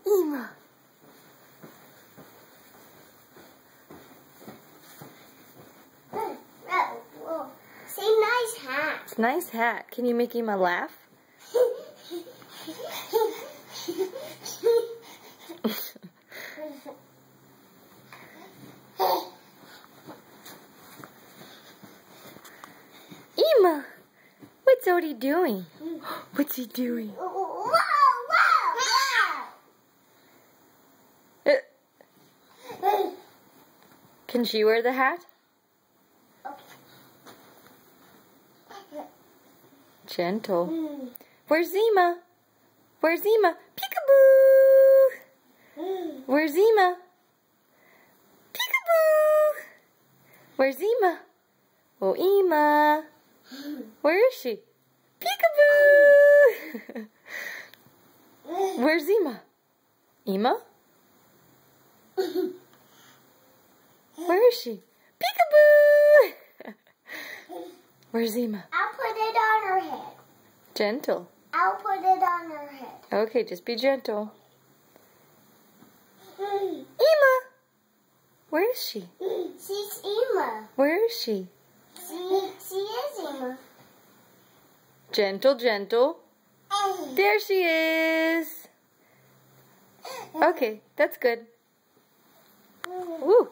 Ema. Say nice hat. It's a nice hat. Can you make Ema laugh? Ema, what's Odie doing? What's he doing? Whoa, Can she wear the hat? Gentle. Where's Ema? Where's Ema? Peekaboo! Where's Ema? Peekaboo! Where's Ema? Oh, Ema. Where is she? Peekaboo! Where's Ema? Ema? Where is she? Peekaboo! Where's Ema? I'll put it on her head. Gentle. I'll put it on her head. Okay, just be gentle. Ema! Where is she? She's Ema. Where is she? She is Ema. Gentle, gentle. There she is. Okay, that's good. Woo.